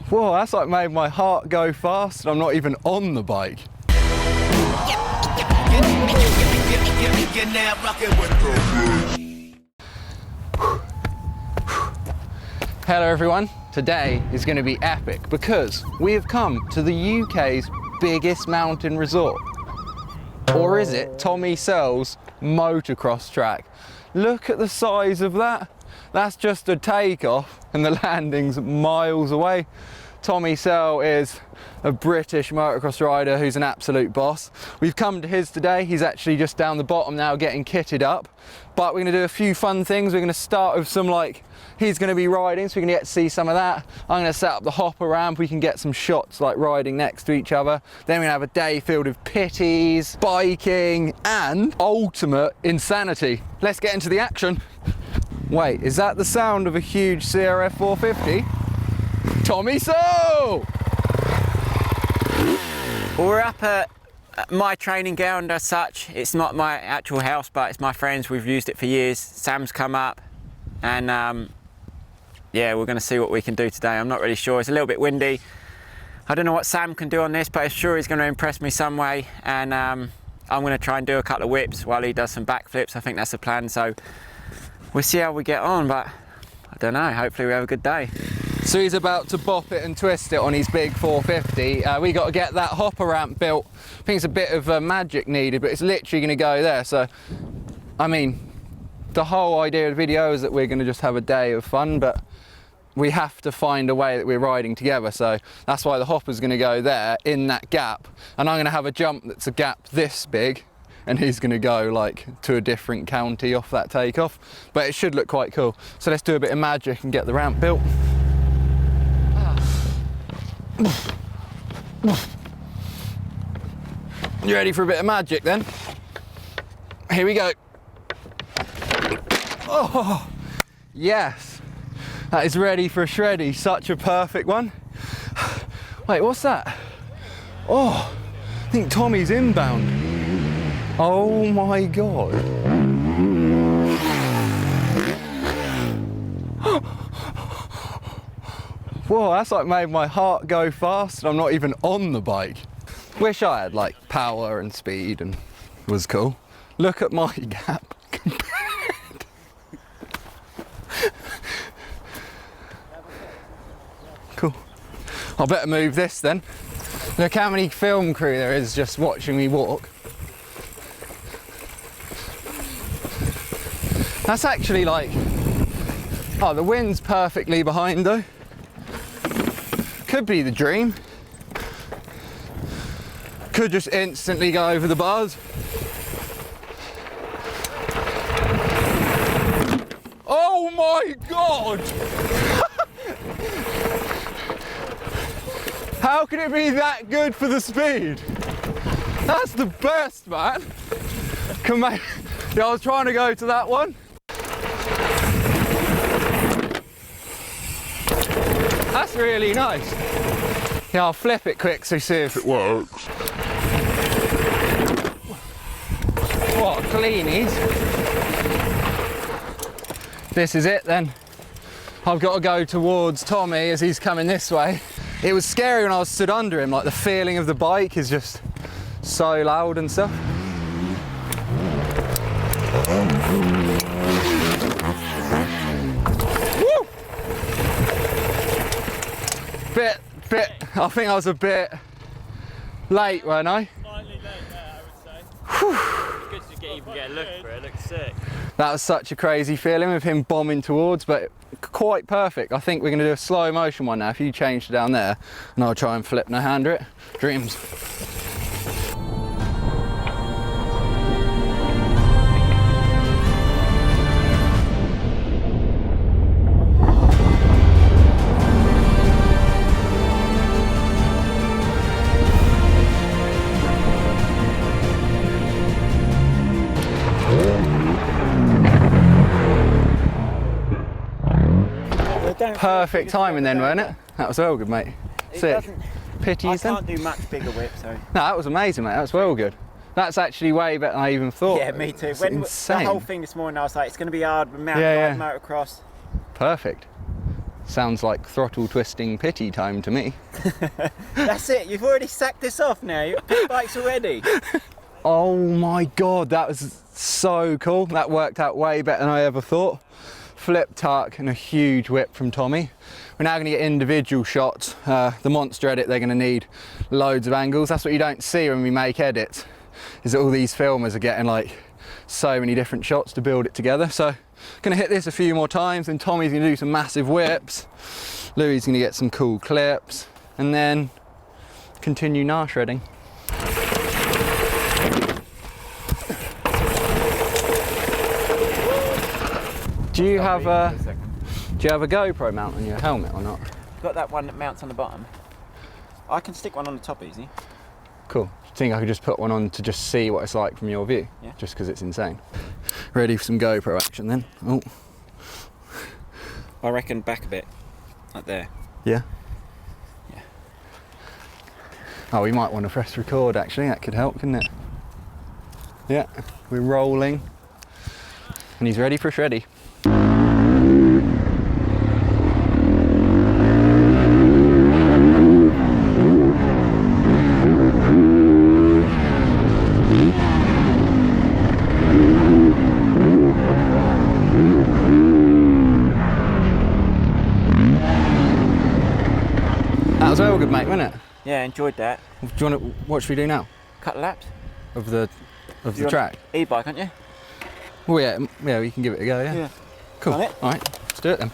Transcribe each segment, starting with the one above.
Whoa, that's like made my heart go fast and I'm not even on the bike. Hello everyone, today is going to be epic because we have come to the UK's biggest mountain resort. Or is it Tommy Searle's motocross track? Look at the size of that. That's just a takeoff and the landing's miles away. Tommy Searle is a British motocross rider who's an absolute boss. We've come to his today. He's actually just down the bottom now getting kitted up. But we're going to do a few fun things. We're going to start with some he's going to be riding, so we're going to get to see some of that. I'm going to set up the hopper ramp. We can get some shots like riding next to each other. Then we're going to have a day filled with pitties, biking and ultimate insanity. Let's get into the action. Wait, is that the sound of a huge CRF125? Tommy Searle! We're up at my training ground as such. It's not my actual house, but it's my friends. We've used it for years. Sam's come up and yeah, we're going to see what we can do today. I'm not really sure. It's a little bit windy. I don't know what Sam can do on this, but I'm sure he's going to impress me some way. And I'm going to try and do a couple of whips while he does some backflips. I think that's the plan. So we'll see how we get on, but I don't know. Hopefully we have a good day. So he's about to bop it and twist it on his big 450. We got to get that hopper ramp built. I think it's a bit of magic needed, but it's literally going to go there. So, I mean, the whole idea of the video is that we're going to just have a day of fun, but we have to find a way that we're riding together. So that's why the hopper's going to go there in that gap. And I'm going to have a jump that's a gap this big. And he's going to go to a different county off that takeoff. But it should look quite cool. So let's do a bit of magic and get the ramp built. You ready for a bit of magic then? Here we go. Oh, yes. That is ready for a shreddy. Such a perfect one. Wait, what's that? Oh, I think Tommy's inbound. Oh my God. Whoa, that's like made my heart go fast and I'm not even on the bike. Wish I had power and speed and was cool. Look at my gap compared. Cool. I better move this then. Look how many film crew there is just watching me walk. That's actually oh, the wind's perfectly behind though. Could be the dream. Could just instantly go over the bars. Oh my God! How can it be that good for the speed? That's the best, man. Come on. Yeah, I was trying to go to that one. That's really nice. Yeah, I'll flip it quick so see if it works. What cleanies. This is it then. I've got to go towards Tommy as he's coming this way. It was scary when I was stood under him, the feeling of the bike is just so loud and stuff. Woo! I think I was a bit late, weren't I? Slightly late there, I would say. It's good to even get a look for it. It looks sick. That was such a crazy feeling with him bombing towards, but quite perfect. I think we're going to do a slow motion one now. If you change to down there, and I'll try and flip no hander it. Dreams. Perfect timing then, weren't it? That was well good, mate. Sick. Pitties then? I can't do much bigger whip, so. No, that was amazing, mate. That was well good. That's actually way better than I even thought. Yeah, me too. It's When insane. the whole thing this morning, I was like, it's going to be hard with mountain motocross. Perfect. Sounds like throttle twisting pity time to me. That's it, you've already sacked this off now. You've got pit bikes already. Oh my God, that was so cool. That worked out way better than I ever thought. Flip tuck and a huge whip from Tommy. We're now gonna get individual shots. The monster edit, they're gonna need loads of angles. That's what you don't see when we make edits, is that all these filmers are getting like so many different shots to build it together. So gonna hit this a few more times, and Tommy's gonna do some massive whips. Louis gonna get some cool clips, and then continue gnar shredding. Do you have a GoPro mount on your helmet or not? Got that one that mounts on the bottom. I can stick one on the top easy. Cool. Do you think I could just put one on to just see what it's like from your view? Yeah. Just because it's insane. Ready for some GoPro action then? Oh. I reckon back a bit, like there. Yeah? Yeah. Oh, we might want to press record actually. That could help, couldn't it? Yeah, we're rolling. And he's ready for shreddy. That was well good, mate, wasn't it? Yeah, enjoyed that. Do you want to, what should we do now? Couple laps. Of the track? E-bike, aren't you? Well, yeah, we can give it a go, yeah. Yeah. Cool. On it? All right, let's do it then.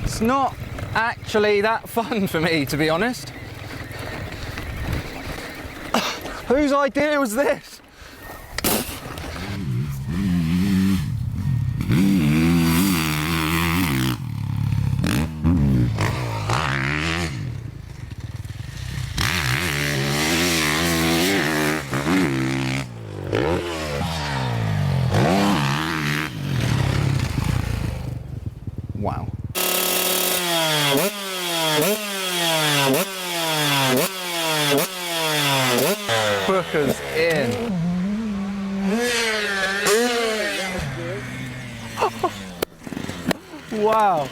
It's not actually that fun for me, to be honest. Whose idea was this? Wow. Booker's in. Wow.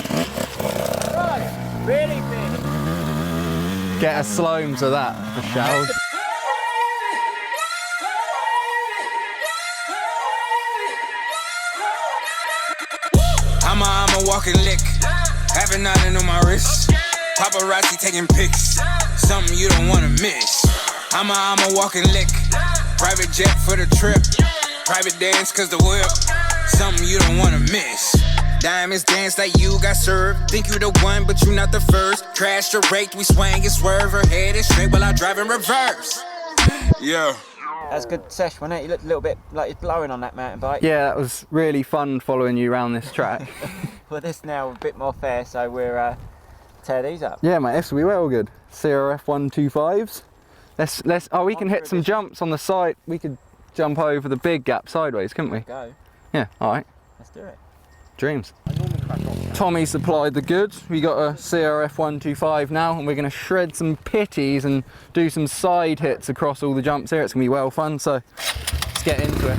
Really big. Get a sloam to that, for showers. I'm a walking lick, having nothing on my wrist. Paparazzi taking pics, something you don't wanna miss. I'm a walking lick, private jet for the trip. Private dance cause the whip, something you don't wanna miss. Diamonds dance like you got served. Think you the one, but you not the first. Crashed or raked, we swang and swerve. Her head is straight while I drive in reverse. Yeah. That's a good sesh, wasn't it? You looked a little bit like you're blowing on that mountain bike. Yeah, that was really fun following you around this track. Well, this now a bit more fair, so we're tear these up. Yeah, mate, this will be well good. CRF125s. Let's. Oh, we can hit some jumps on the side. We could jump over the big gap sideways, couldn't we? Go. Yeah. All right. Let's do it. Dreams. Tommy supplied the goods. We got a CRF125 now, and we're going to shred some pitties and do some side hits across all the jumps here. It's going to be well fun, so let's get into it.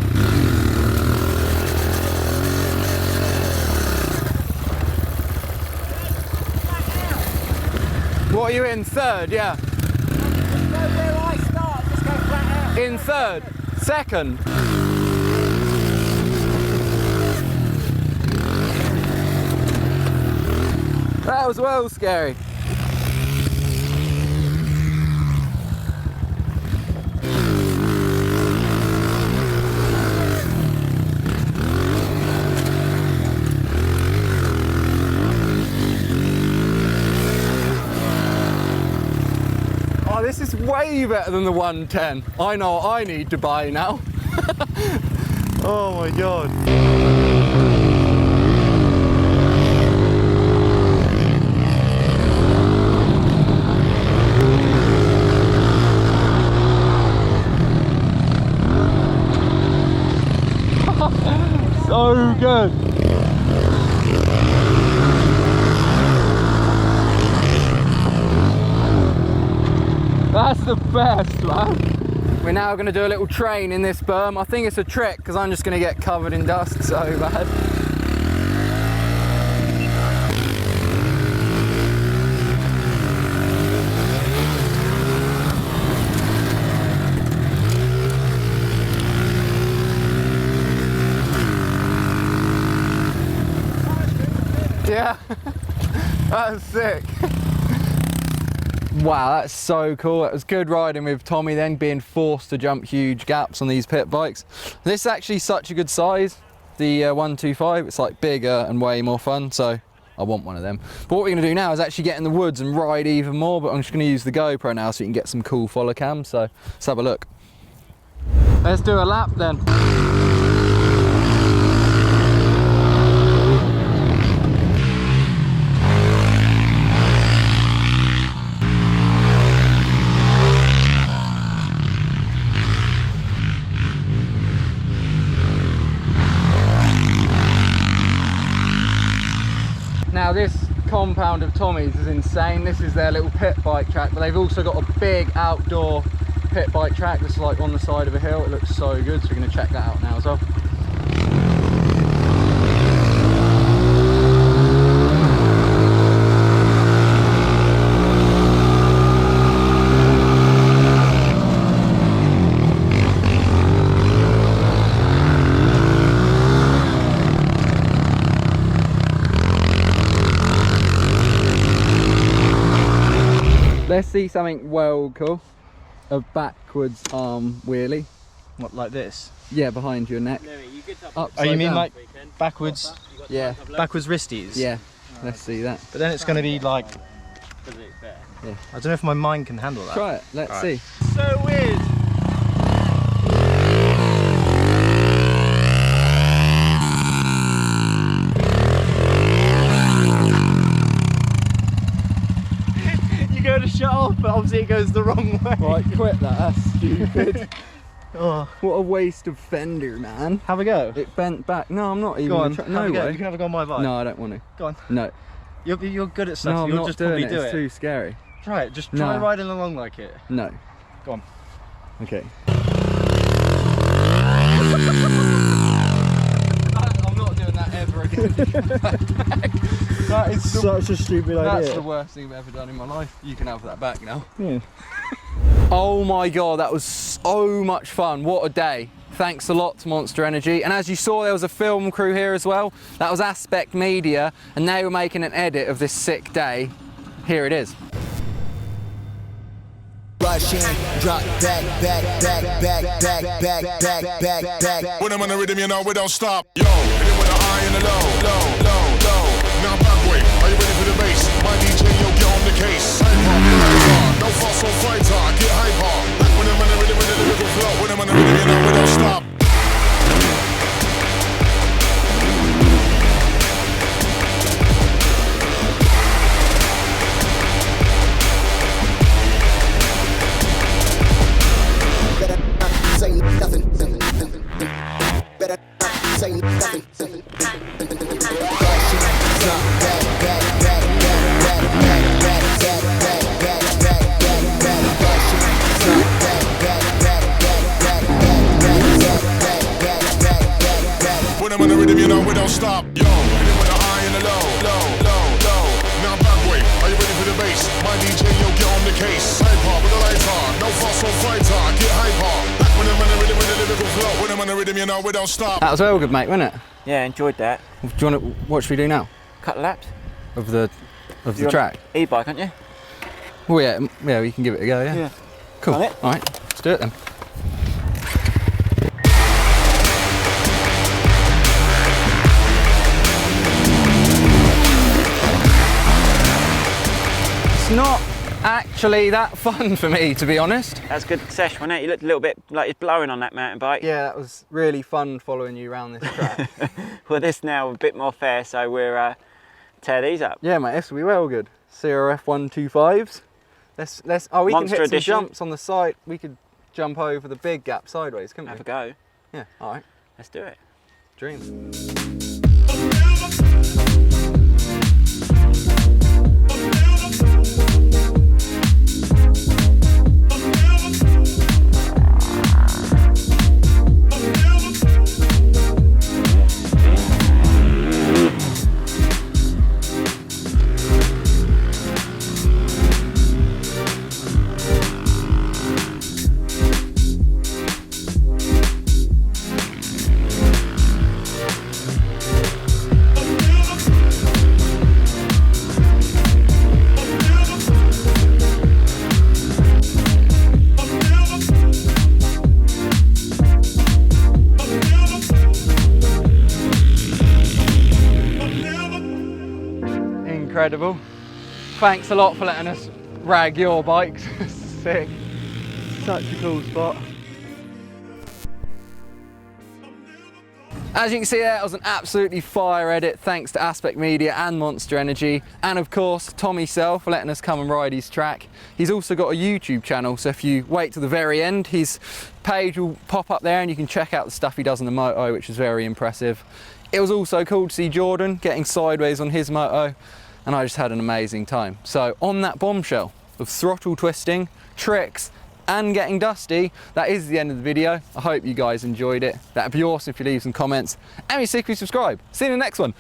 What are you in? Third, yeah. Just go where I start, just go flat out. In third. Second. That was well scary. Oh, this is way better than the 110. I know what I need to buy now. Oh my God. So good. the best, man. We're now going to do a little train in this berm. I think it's a trick because I'm just going to get covered in dust so bad. Yeah, that was sick. Wow, that's so cool. It was good riding with Tommy then, being forced to jump huge gaps on these pit bikes. This is actually such a good size, the 125. It's like bigger and way more fun, so I want one of them. But what we're gonna do now is actually get in the woods and ride even more, but I'm just gonna use the GoPro now so you can get some cool follow cams, so let's have a look. Let's do a lap then. Now this compound of Tommy's is insane. This is their little pit bike track, but they've also got a big outdoor pit bike track that's like on the side of a hill. It looks so good, so we're going to check that out now as well. Let's see something well cool. A backwards arm wheelie. What, like this? Yeah, behind your neck. Oh, you mean down. like backwards? Yeah. Backwards wristies? Yeah. Let's see that. But then it's going to be like... Yeah. I don't know if my mind can handle that. Try it. Let's see. So weird. Go to shut off, but obviously it goes the wrong way. Right, quit that. That's stupid. Oh. What a waste of fender, man. Have a go. It bent back. No, I'm not even. Go on. No way. You can have a go on my bike. No, I don't want to. Go on. No. You're good at stuff. No, So I'm you'll not just doing probably it. do It's it. too scary. Try it. Just try No. riding along like it. No. Go on. Okay. I'm not doing that ever again. That is Such a stupid idea. That's the worst thing I've ever done in my life. You can have that back now. Yeah. Oh my god, that was so much fun. What a day. Thanks a lot to Monster Energy. And as you saw, there was a film crew here as well. That was Aspect Media, and they were making an edit of this sick day. Here it is. Rush in, drop back. When I'm on the rhythm, you know we don't stop. Yo, hit it with the high and the low. Now back way, are you ready for the bass? My DJ, yo, get on the case. No fuss, no fighter, get hyper. When I'm on the rhythm, the rhythm flow. When I'm on the rhythm, you know we don't stop. Say nothing. Better not say nothing. When I'm on the rhythm, you know we don't stop. Yo, hit it with the high and the low. Now back way, are you ready for the bass? My DJ, yo, get on the case. Hyper with the lights on, no fuss, no fighter, get hyper. When I'm on the rhythm, the lyrical flow. When I'm on the rhythm, you know we don't stop. That was well good, mate, wasn't it? Yeah, enjoyed that. Do you want to, what should we do now? Couple of laps. Of the track? E-bike, aren't you? Well, yeah, we can give it a go, yeah. Yeah. Cool. On it. All right, let's do it then. It's not actually that fun for me, to be honest. That's a good session, wasn't it? You looked a little bit like you're blowing on that mountain bike. Yeah, that was really fun following you around this track. Well, this now a bit more fair, so we're tear these up. Yeah, mate, this will be well good. CRF125s. Let's. Oh, we Monster can hit edition. some jumps on the side. We could jump over the big gap sideways, couldn't Have we? a go. Yeah. All right. Let's do it. Dreams. incredible. Thanks a lot for letting us rag your bikes. Sick. Such a cool spot. As you can see there, it was an absolutely fire edit, thanks to Aspect Media and Monster Energy, and of course Tommy Searle for letting us come and ride his track. He's also got a YouTube channel, so if you wait to the very end, his page will pop up there and you can check out the stuff he does on the moto, which is very impressive. It was also cool to see Jordan getting sideways on his moto, and I just had an amazing time. So on that bombshell of throttle twisting, tricks, and getting dusty, that is the end of the video. I hope you guys enjoyed it. That'd be awesome if you leave some comments and you secretly subscribe. See you in the next one.